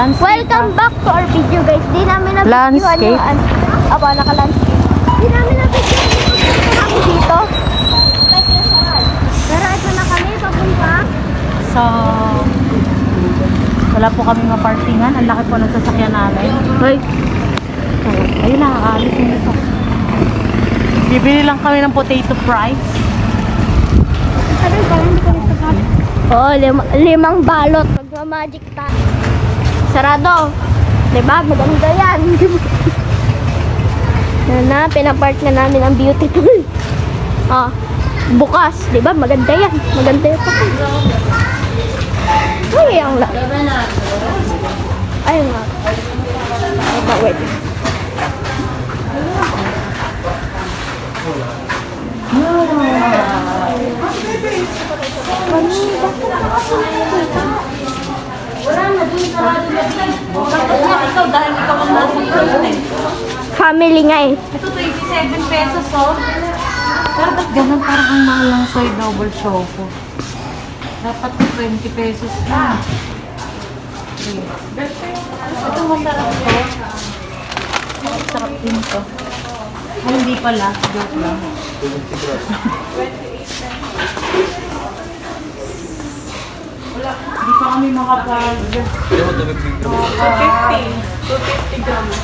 Welcome back to our video, guys. Di namin Landscape. naka-landscape. Di namin na-video kami dito. Pero ito na kami, papunta. So, wala po kami mapartingan. Ang laki po ng sasakyan namin. Ay, Ayun na, aalis na ito. Bibili lang kami ng potato fries. oh, limang balot. Magma-magic tayo. Sarado. Diba? Maganda yan. Yan na, pinapark na namin ang beautiful. Ah, bukas. Diba? Maganda yan. Maganda yan. Ay, ang laki. Ay, nga. Wait. Ikaw, dahil ikaw ang nasa front. Family nga eh. Ito, 27 pesos, oh. Pero ba't ganun? Parang ang mahal ng soy double choco. Dapat 20 pesos na. Ito masarap to. Masarap din to. Ay, hindi pala. Joke lang. Hindi pa kami makapag... 250 grams.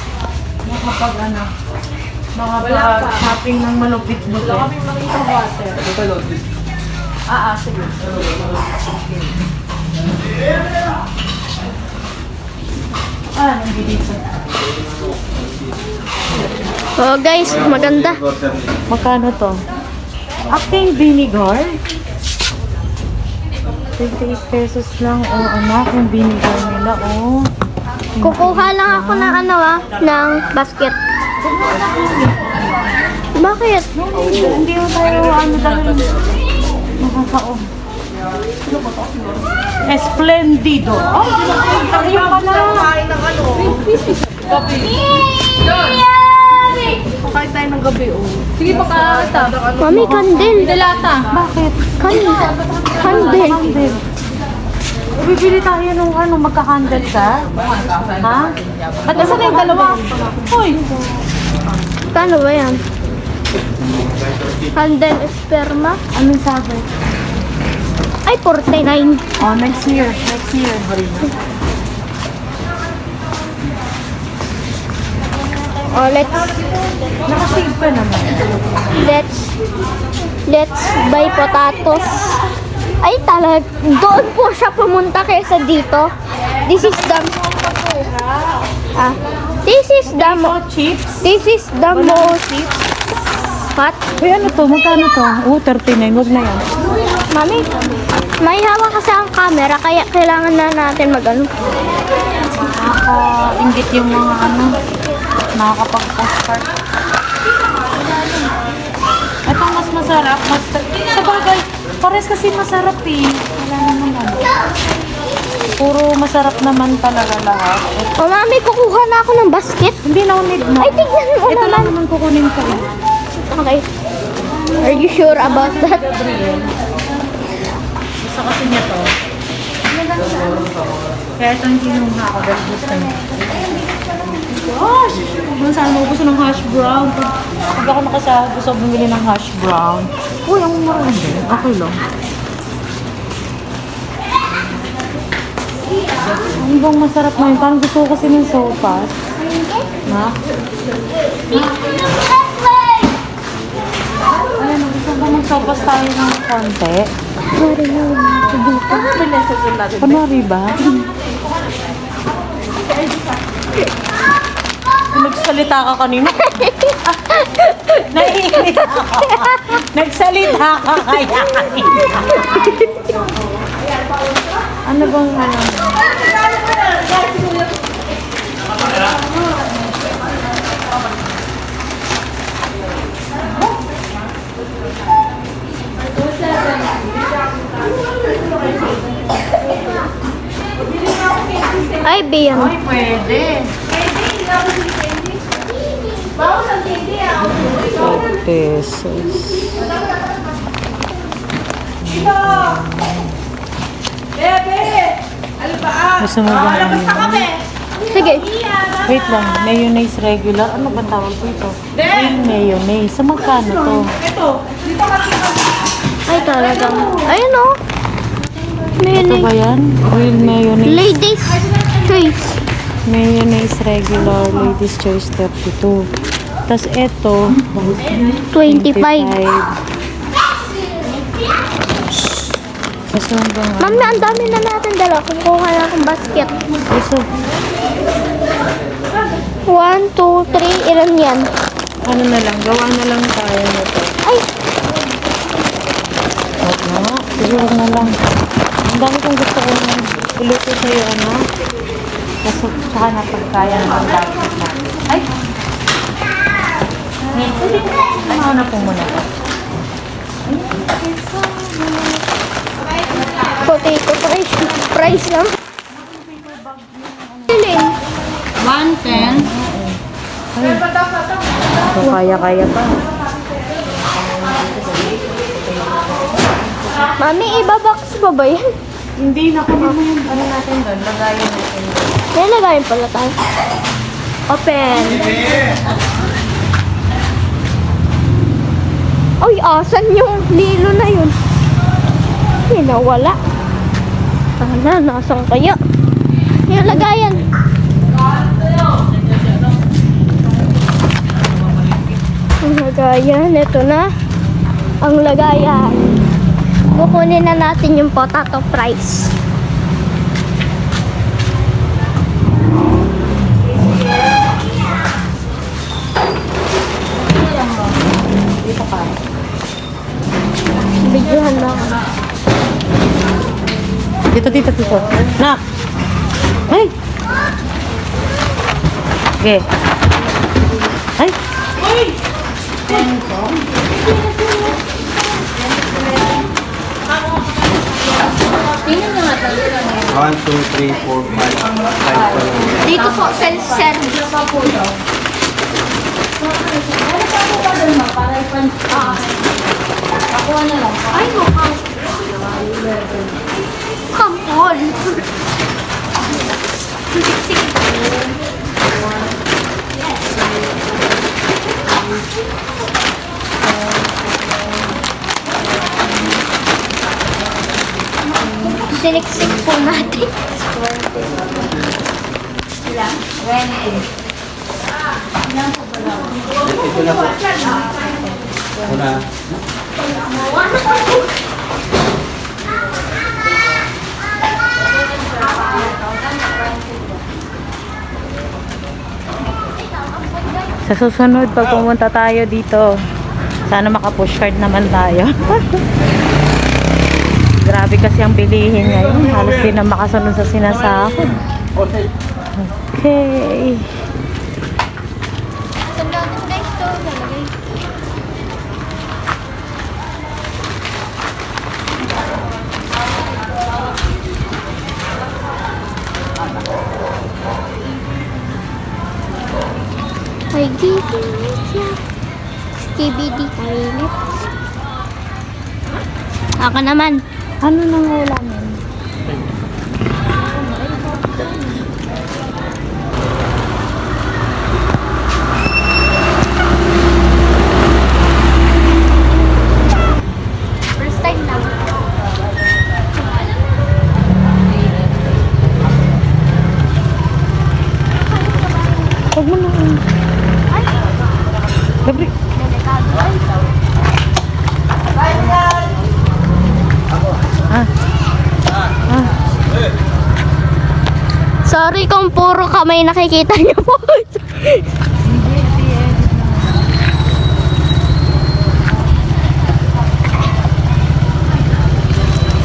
Makapag-shopping ng malupit mo. Wala kami makita water. Sige. Nandito. Oh guys, maganda. Magkano to? Acting vinegar? 28 pesos lang. Oh, anak, yung vinegar nila. Oh. Kukuha lang ako ng ng basket. Bakit? Hindi mo tayo dahil nakakaon. Esplendido. Oh, tayo pala. Pakain tayo ng gabi, oh. Sige, pakakata. Mami, kandil. Dalata. Bakit? Kandil. Bibili tayo nung magkakandal ka? Ha? Ba't nasa na yung dalawa? Hoy! Kano ba yan? Kandil esperma? Anong sabi? Ay, 49. Oh, next year. Next year. Oh, Nakasave ka naman. let's buy potatoes. Ay, doon po siya pumunta kaysa dito. This is the Chips? This is the most what? Uy, ano to? Magkano to? Oh, 39. Huwag na yan. Mami, may hawak kasi ang camera kaya kailangan na natin Nakaka-ingit yung mga nakakapag-postcard. Ito mas masarap. Sa bagay, pares kasi masarap eh. Wala naman. Puro masarap naman talaga lahat. Oh, Mami, kukuha na ako ng basket. Hindi na need mo. Ay, tignan mo Ito naman. lang naman kukunin ko. Okay. Are you sure about that? Gusto kasi niya to. Kaya ito yung kinuha ko dahil gusto niya. Gosh! Kung saan mo gusto ng hash brown. Pag ako gusto bumili ng hash brown. Uy, ang marami din. Okay lang. Ano bang masarap na yun? Parang gusto ko kasi ng sopas. Na? Ano, gusto ko mag-sopas tayo ng konti? Kunwari ba? Nagsalita ka kanina. Naiinit ako. Nagsalita ka kaya kanina. Ano bang Ay, Bian. Ay, pwede. 5 pesos. Bebe! Alba! Gusto mo ba? Labas na kami! Wait lang, mayonnaise regular. Ano ba tawag dito? Real mayonnaise. Sa magkano to? Ay, talagang. Ayun o. Ito ba yan? Real mayonnaise. Ladies choice. Mayonnaise regular, ladies choice 32. Tapos ito, 25. Gusto mo ba nga? Mami, ang dami na natin dala. Kukuha na akong basket. Gusto, 1, 2, 3. Ilan yan? ano na lang, gawa na lang tayo nito. Ay, Huwag na, siguro na lang. Ang dami kong gusto kong iluto sa'yo, ano? Kasi saka na pagkaya ng basket na. Ay! Ano na po muna to? potato fries. Fries lang. Ilin. 110. So, kaya-kaya pa. Mami, ibabox pa ba yan? Hindi, nakunin mo yung ano natin doon. Lagayan natin doon. Nilagayin pala tayo. Open. Ay, asan yung lilo na yun? Hindi, nawala. Sana, nasan kaya? Yung lagayan. Ang lagayan, ito na. Ang lagayan. Kukunin na natin yung potato fries. Dito ka. Bigyan na. Dito. Nak! Ay! Okay. Ay! One, two, three, four, five. Five pa lang. Dito po, self-service. Ay, mukhang. Kampol. Siniksik po natin. Ito na po. Ito na. Sa susunod, pag pumunta tayo dito, sana maka-push card naman tayo. Grabe kasi ang bilihin ngayon. Halos din na makasunod sa sinasahod. Okay. Guys, to lalagay. Ay, gising siya. KBD kainit. Ako naman. Ano nang ulamin? First time lang. Huwag mo na. Gabi. Delikado. Sorry kung puro kamay nakikita niyo po.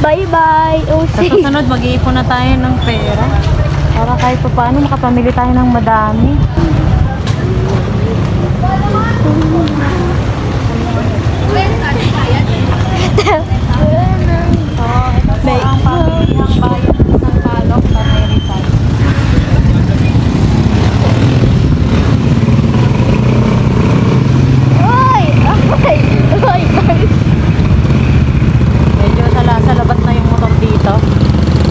Bye-bye, Sa OC. susunod, mag-iipon na tayo ng pera. Para kahit pa paano makapamili tayo ng madami. Ito ang pamilihang bayan ng San Palok sa Meritan. Oy! Oy! Oy! Medyo sa labat na yung motor dito.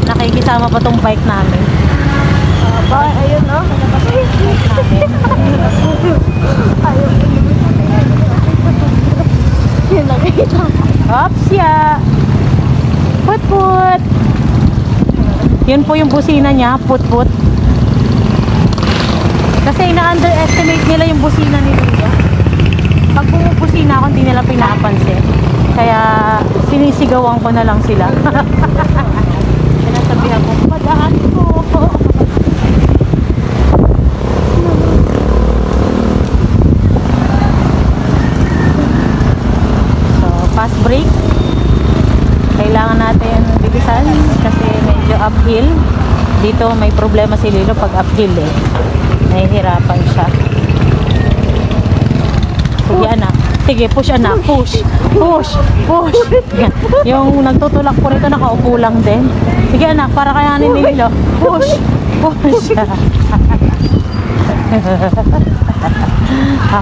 Nakikisama pa tong bike namin. Ayun, oh. Ops, ya. Put. Yun po yung busina niya, put. Kasi ina-underestimate nila yung busina ni Lilo. Pag bumubusina ako, hindi nila pinapansin. Kaya sinisigawan ko na lang sila. Sinasabihan ko, padaan ko. So, fast break. Kailangan natin bilisan kasi medyo uphill. Dito may problema si Lilo pag uphill eh. Nahihirapan siya. Sige anak. Sige, push anak. Push. Yung nagtutulak po rito nakaupo lang din. Sige anak, para kayanin ni Lilo. Push.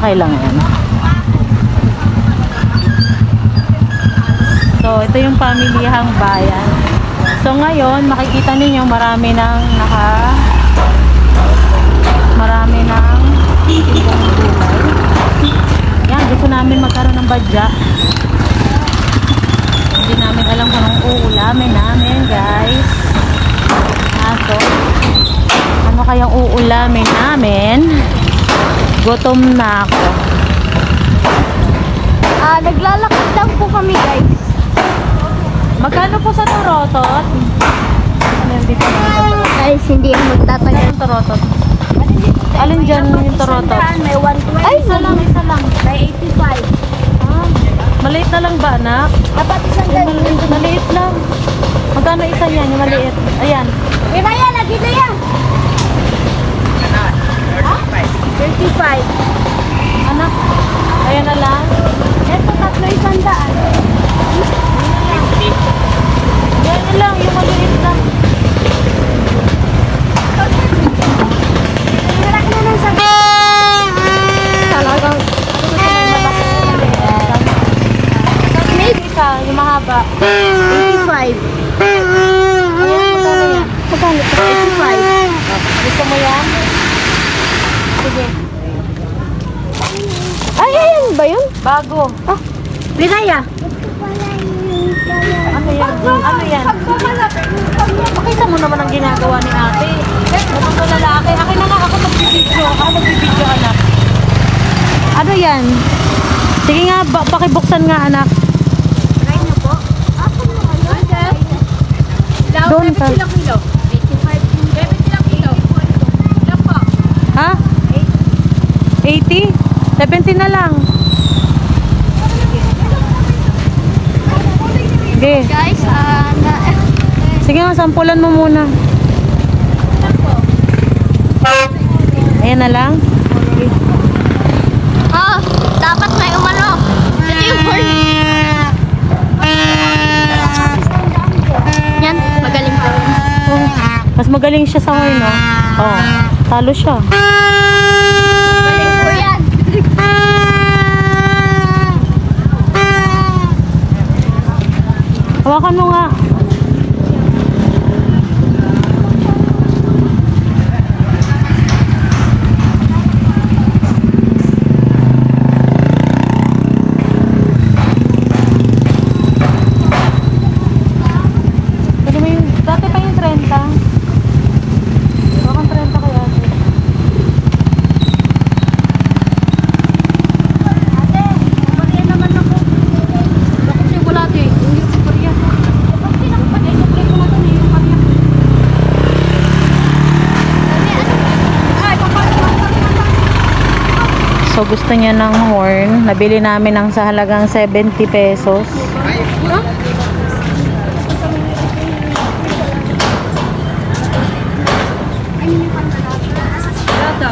Okay lang yan. So, ito yung pamilihang bayan. So, ngayon, makikita ninyo marami ng ibang gulay. Yan, gusto namin magkaroon ng badya. Hindi namin alam kung anong uulamin namin, guys. Ano kayang uulamin namin? Gutom na ako. Naglalakad lang po kami, guys. Magkano po sa torotot? Ano yung dito na torotot? Guys, hindi ako magtatagal. Yung torotot. Alin dyan yung torotot? May 120. Ay, isa lang. May 85. Maliit na lang ba, anak? Dapat isang ganyan. Maliit lang. Magkano isa yan, yung maliit? Ayan. May bayan, lagi na yan. 35. Anak, ayan na lang. Ito, 300. Yan na lang, yung maliit lang. Hirak na lang sa talagang Maybe isa, yung mahaba. 85. Ayan, magkano yan? Magkano ito? 85. Gusto mo yan? Sige. Ay, ayan ba yun? Bago. Biraya. Ano yan? Ano yan? Pakita mo naman ang ginagawa ni ate. Mukhang ko lalaki. Akin na nga ako magbibidyo. Ako magbibidyo, anak. Ano yan? Sige nga, pakibuksan nga, anak. Try niyo po. Ako naman yun. Doon ka. Kilo. 85. 70 kilo. Ilan po? Ha? 80? 70 na lang. Okay. Guys, Sige nga, sampulan mo muna. Ayan na lang. dapat may umano. Ito yung horn. Yan, magaling pa rin. Mas magaling siya sa horn, no? Oh, talo siya. Magaling po yan. Hawakan mo nga. Pwede mo yung, dati pa yung 30. Hawakan 30 kaya. Ate, Maria naman ako. Ako si Bulate. Hindi ko Maria. Dapat pinakapagay sa play ko na ito na yung Maria. So gusto niya ng horn. Nabili namin ng sa halagang 70 pesos.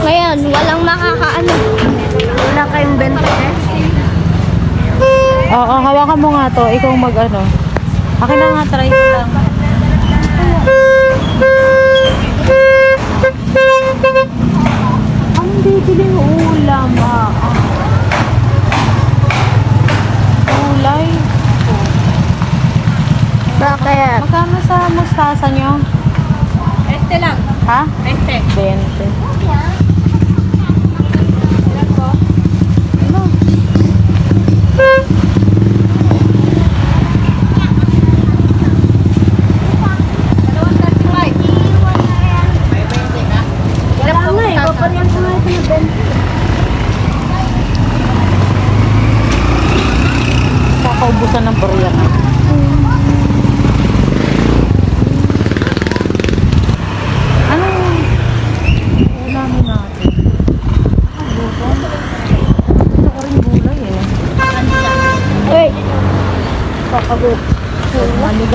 Ngayon, walang makakaano. Wala kayong benta eh. Oo, hawakan mo nga to. Ikaw mag-ano. Akin na nga, try ko lang. Ang bibili ng ulam, Ulay. Bakit? Magkano sa mustasa nyo? 20 lang. Ha? 20. 20.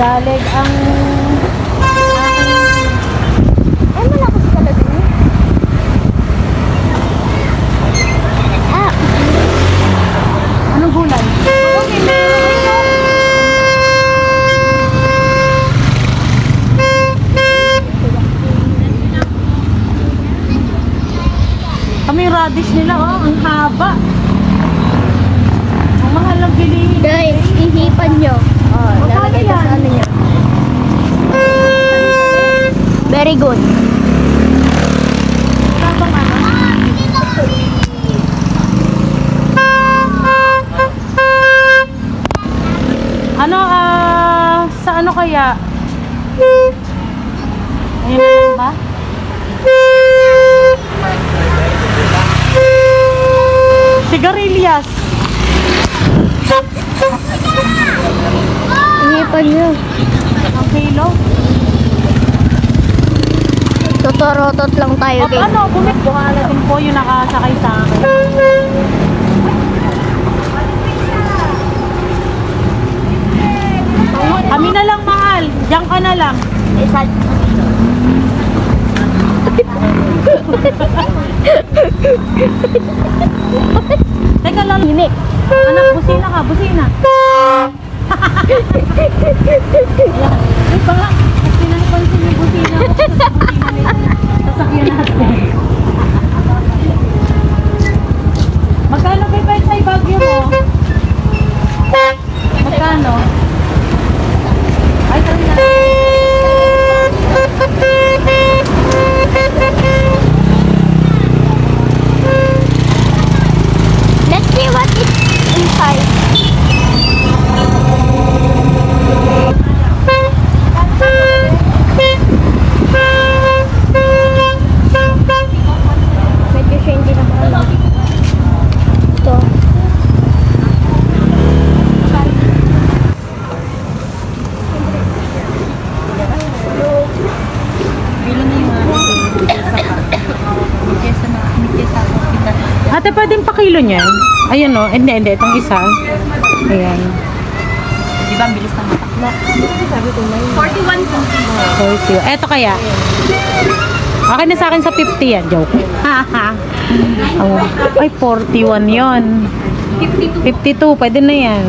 Galig ang Ay, malakas talaga yun. Ah, anong gulay? Kami radish nila, oh, ang haba. Ang mahal ng bilihin. guys, ihipan nyo. Oh, lalagay ko sa ano nyo. Very good. Ano, sa ano kaya? Ayun na lang ba? Sigarilyas. Ihipan nyo. Ang kilo. Tutorotot lang tayo, At guys. ano, buhala din po yung nakasakay sa akin. Kami na lang, mahal. Diyan ka na lang. Teka lang. Hini. Anak, busina ka, busina. Ay, baka, pinapansin yung busina ko. Busina nila. Sasakyan natin. Magkano kay Pet sa Baguio mo? Magkano? Ay, sabi na. Let's see what is inside. Medyo siya hindi na alam. Ito. Ate, pwedeng pakilo niyan? Ayan o, hindi, itong isa. Ayan. Di ba, ang bilis ng matak? 41 po. 40. Eto kaya? Okay na sa akin sa 50 yan, joke. Oh, ay, 41 yon. 52, pwede na yan.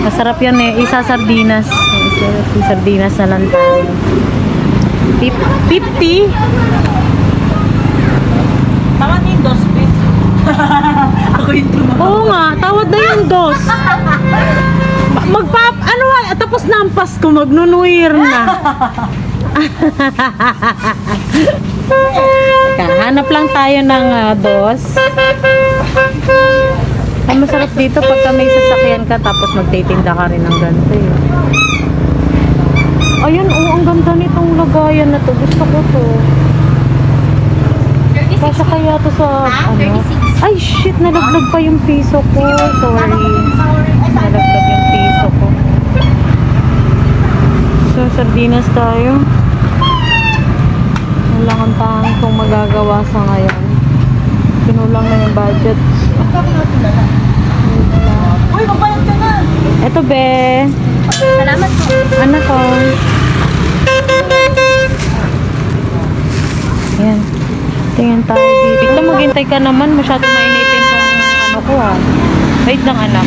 Masarap yan eh, isa sardinas. Isa sardinas na lang tayo. 50? Tawad yung 2 pesos. Ako yung tumawag. Oo nga, tawad na yung dos. Tapos na ang Pasko, magnunuir na. Hanap lang tayo ng dos. Ay, masarap dito pagka may sasakyan ka tapos magtitinda ka rin ng ganito eh. Ayun, ang ganda nitong lagayan na to. Gusto ko to. Kasya kaya to sa ano? Ay, shit! Nalaglag pa yung piso ko. Sorry. Nalaglag yung piso ko. So, sardinas tayo. Wala kang tanging kung magagawa sa ngayon. Pinulang na yung budget. Uy, magbayad ka na! Eto, be. Salamat po. Ano to? Ayan. Tingin tayo dito. Dito, maghintay ka naman. Masyado mainitin tong ano ko ha. Wait lang, anak.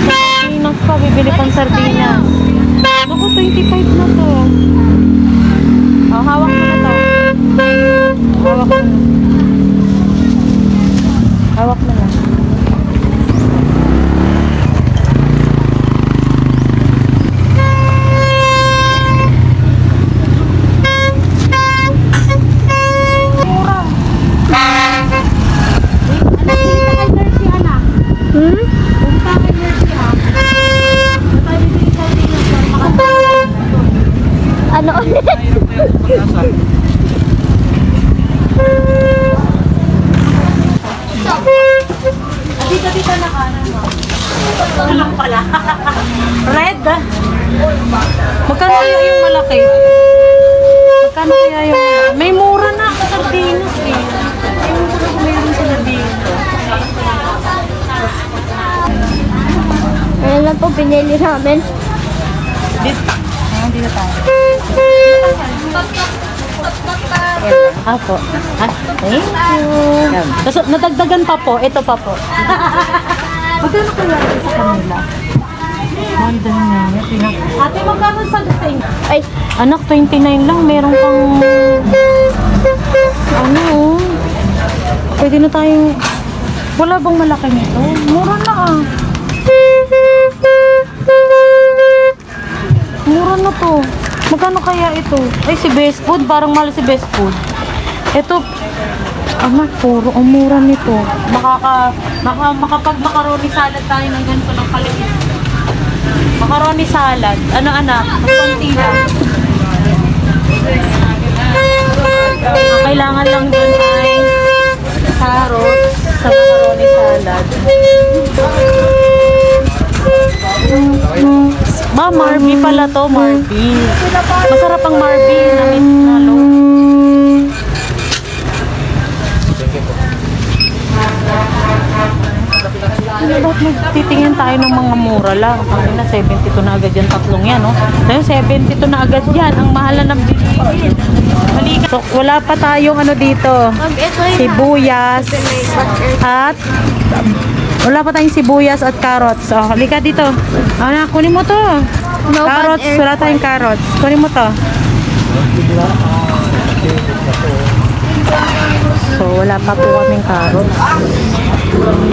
Sardinas pa. Bibili pang sardinas. Naku, 25 na to. Oh, hawak mo na to. Hawak mo na. Hawak mo na. Ano ulit? Dito na kanan mo. Ito lang pala. Red? Magkano kaya yung malaki? Magkano kaya yung malaki? May mura na sa sardinas eh. May mura na meron sila dito. Ayan lang po, pinili namin. Dito tayo. Apo. Thank you. Tapos nadagdagan pa po. Ito pa po. Magkano kaya ito sa kanila? Mandan na. Ate, magkano sa gising? Ay, Anak, 29 lang. Meron kang... Ano? Pwede na tayong... Wala bang malaki nito? Mura na ah. Mura na to. Magkano kaya ito? Ay, si Best Food. Parang mahal si Best Food. Ito, puro ang mura nito. Makapag macaroni salad tayo ng ganito ng kaliit. Macaroni salad. Ano anak? Konti lang. Ang kailangan lang dun ay carrots sa macaroni salad. Ma, Marby pala to, Marby. Masarap ang Marby na may halo. Ba't magtitingin tayo ng mga mura lang? Ang na 72 na agad yan, tatlong yan, no? Ngayon, 72 na agad yan. Ang mahal na ng bilihin. Halika. So, wala pa tayong ano dito. Sibuyas at wala pa tayong sibuyas at carrots. Oh, halika dito. Ano, kunin mo to. Carrots, wala tayong carrots. Kunin mo to. So, wala pa po kaming carrots.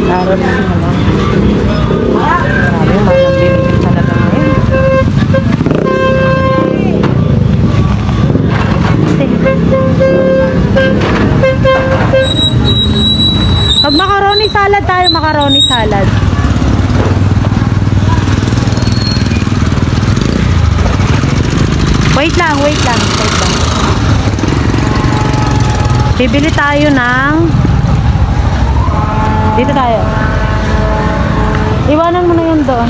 Carrots naman. Grabe, malang bilhin talaga ngayon. Pag macaroni salad tayo, macaroni salad. Wait lang. Bibili tayo ng... Dito tayo. Iwanan mo na yun doon.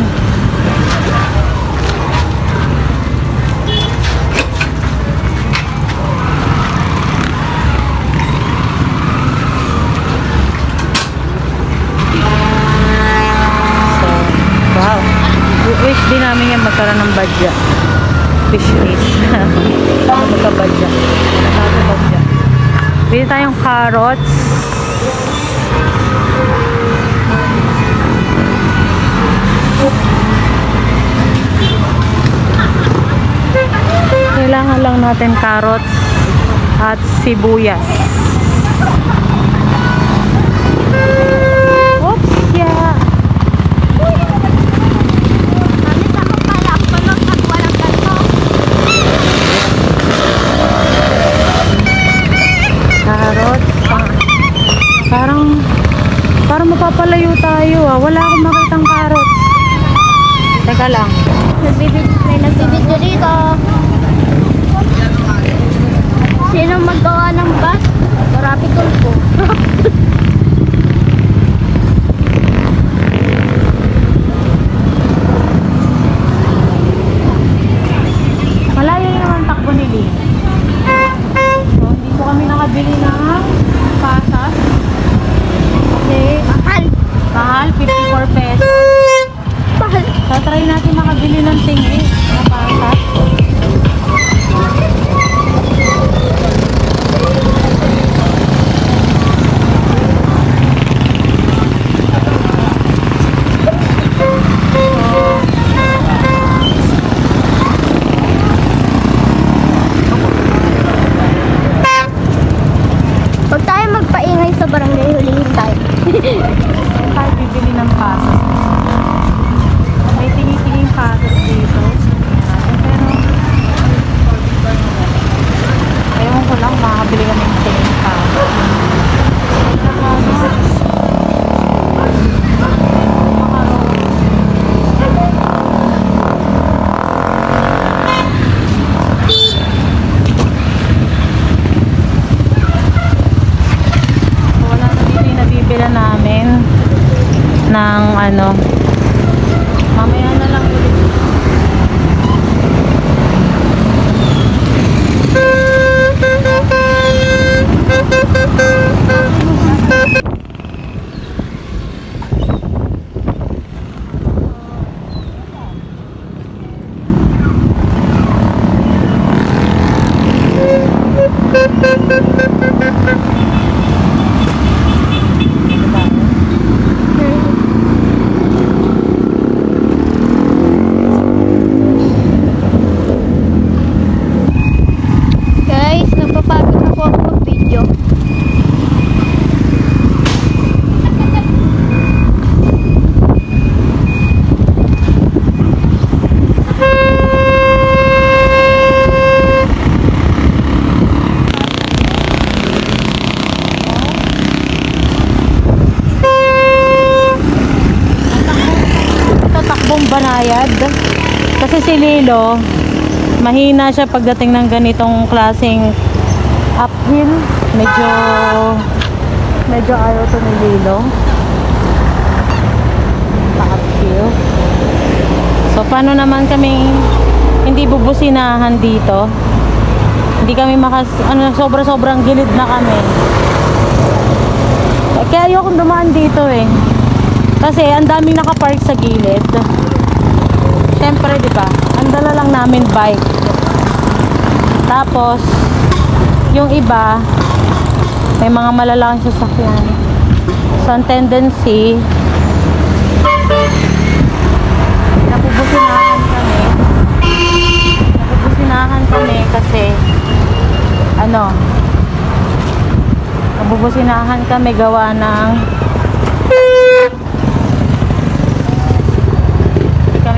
So, wow. Wish din namin yan magkaroon ng badya. Fish face. Magka-badya. Magka-badya. Bili tayong carrots. Kailangan lang natin carrots at sibuyas. Oops, yeah. Mami, ako pala ang tulog at walang ganto. Carrots. Parang mapapalayo tayo ah. Wala akong makitang carrots. Teka lang. May nagbibidyo dito. Sino maggawa ng bus? Marami tulpo. Malayo naman takbo ni Lee. So, hindi po kami nakabili ng pasas. Kasi Mahal. mahal, 54 pesos. Mahal. So, try natin makabili ng tingi na pasas. Huwag tayo magpaingay sa barangay, hulihin tayo. Saan tayo bibili ng pasas? May tingi-tinging pasas dito. Pero ewan ko lang, makakabili kami ng tinging pasas. Wala na dito yung nabibila namin ng ano, mamaya na lang ulit. Guys, nagpapagod na po ako mag-video. Ito takbong banayad. Kasi si Lilo, mahina siya pagdating ng ganitong klaseng uphill. Medyo ayaw to ni Lilo. Pa-uphill. So paano naman kami hindi bubusinahan dito? Hindi kami sobrang gilid na kami. Kaya ayokong dumaan dito eh. Kasi ang daming nakapark sa gilid. Siyempre, di ba? Ang dala lang namin bike. Tapos, yung iba, may mga malalaking sasakyan. So, ang tendency, napubusinahan kami kasi, napubusinahan kami gawa ng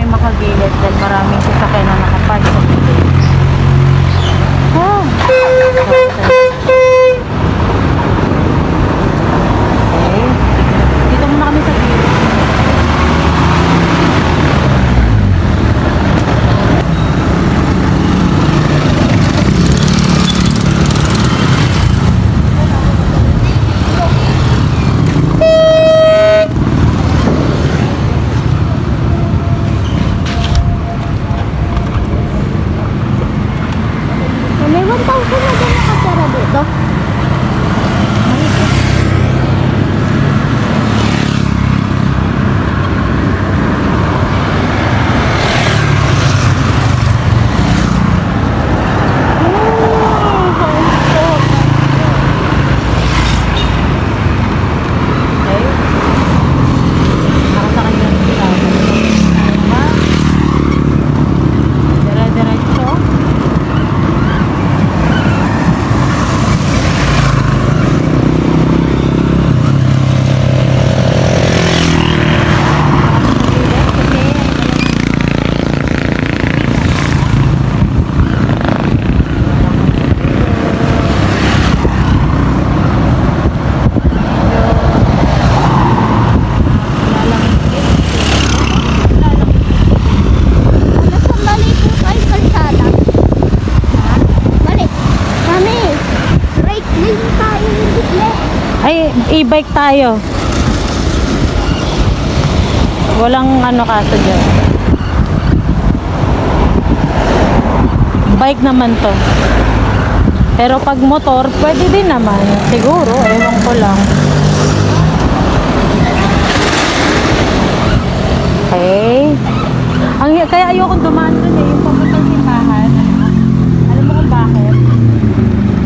makagilid dahil maraming sasakyan na nakapark sa gilid. Okay. Dito muna kami sa gilid. May 1,000 na din nakatira dito. Ay, e-bike tayo. Walang kaso dyan. Bike naman to. Pero pag motor, pwede din naman. Siguro, ewan ko lang. Okay. Kaya ayokong dumaan dun eh. Yung papuntang simbahan. Alam mo kung bakit?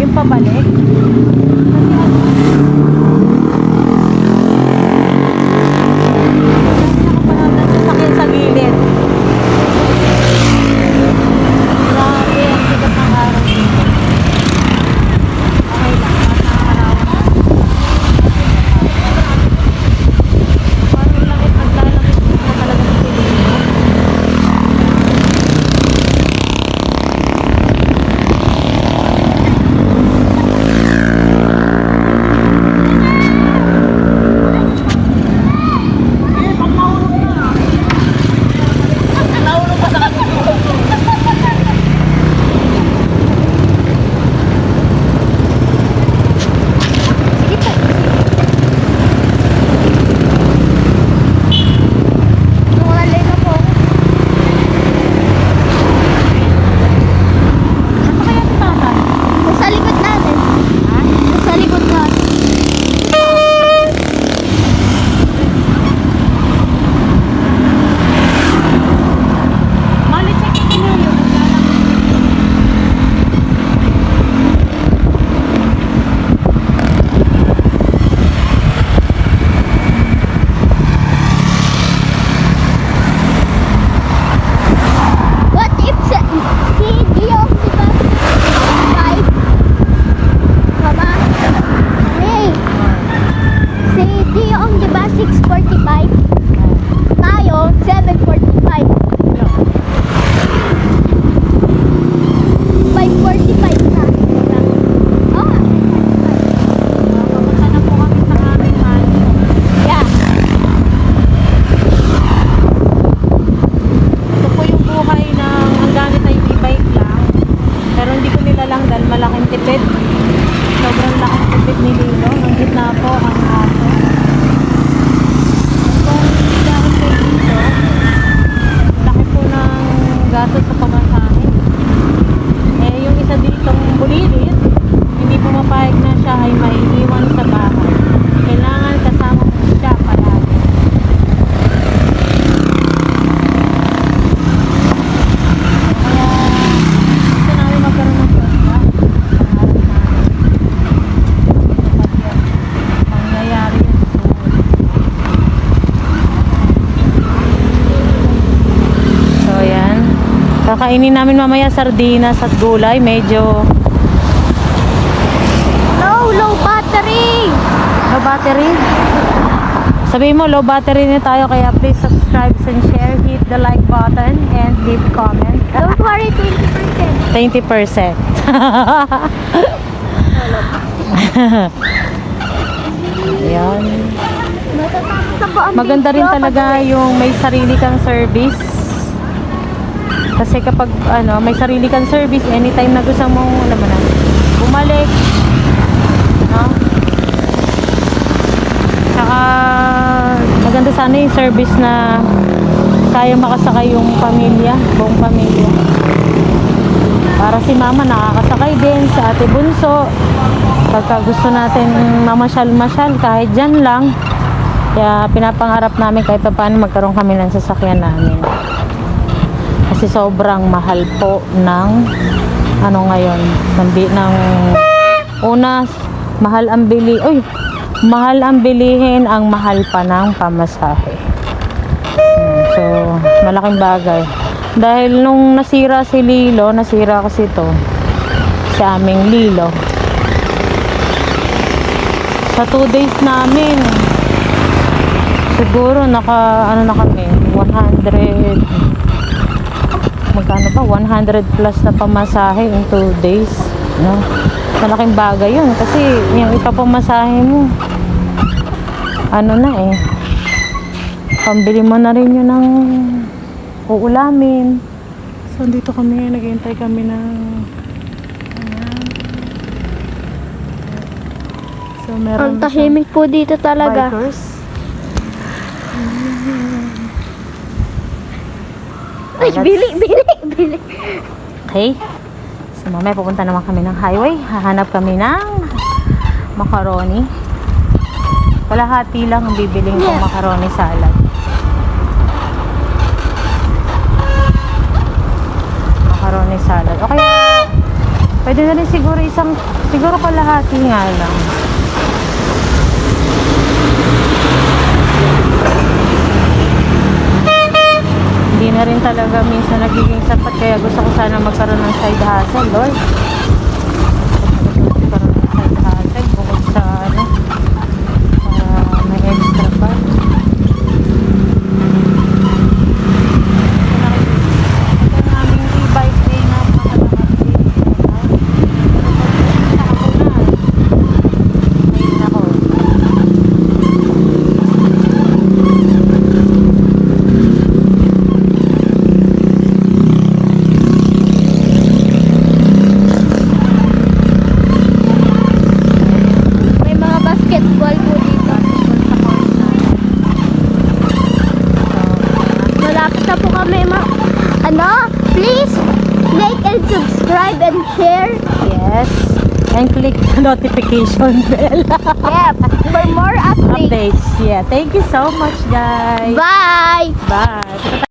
Yung pabalik. Kasi sa gilid. Grabe, ang sikat ng araw dito. Okay lang, nakakarawan. Parang langit naglalangit na talaga ng Pilipino. ni Lilo. Ang gitna po ang aso. Kung dahil kayo dito, laki po ng gatos sa pamasahe. Eh, yung isa ditong bulilit, hindi pumapayag na siya ay maiiwan sa bahay. Kailangan kasama mo siya palagi. Kaya gusto namin magkaroon ng pwesta. Pangarap namin. Kapag yan, mangyayari yan soon. So yan. Kakainin namin mamaya sardinas at gulay. Medyo Low battery. low battery. Sabihin mo, low battery na tayo. Kaya please subscribe and share. Hit the like button and leave comment. Don't worry, 20%. 20%. Ayan. Matatapos ako ang Maganda rin video talaga yung may sarili kang service. Kasi kapag may sarili kang service, anytime na gusto mong bumalik, no? Saka maganda sana yung service na kaya makasakay yung pamilya, buong pamilya. Para si mama nakakasakay din sa ate bunso. Pagka gusto natin mamasyal-masyal kahit dyan lang. Kaya pinapangarap namin kahit pa paano magkaroon kami ng sasakyan namin. Kasi sobrang mahal po ng ngayon. Mahal ang bilihin, ang mahal pa ng pamasahe. So, malaking bagay. Dahil nung nasira si Lilo, nasira kasi ito si aming Lilo. Sa 2 days namin, siguro na kami, 100, magkano ba? 100 plus na pamasahe in 2 days. No? Malaking bagay yun kasi yung ipapamasahe mo pambili mo na rin yun ng uulamin. So dito kami, naghihintay kami ng so meron Ang tahimik po dito talaga. bikers. Ay, bili. Okay. So mamaya pupunta naman kami ng highway. Hahanap kami ng macaroni. Kalahati lang ang bibiling kong macaroni salad. Macaroni salad. O kaya pwede na rin siguro kalahati nga lang. Hindi na rin talaga minsan nagiging sapat, kaya gusto ko sana magkaroon ng side hustle, Lord. Magkaroon ng side hustle bukod sa para may extra pa. Ito na aming e-bike day na ayun ako. May mga basketball po dito. Malapit na po kami. Please like and subscribe and share. Yes. And click the notification bell. Yeah, for more updates. Updates. Yeah. Thank you so much, guys. Bye. Bye.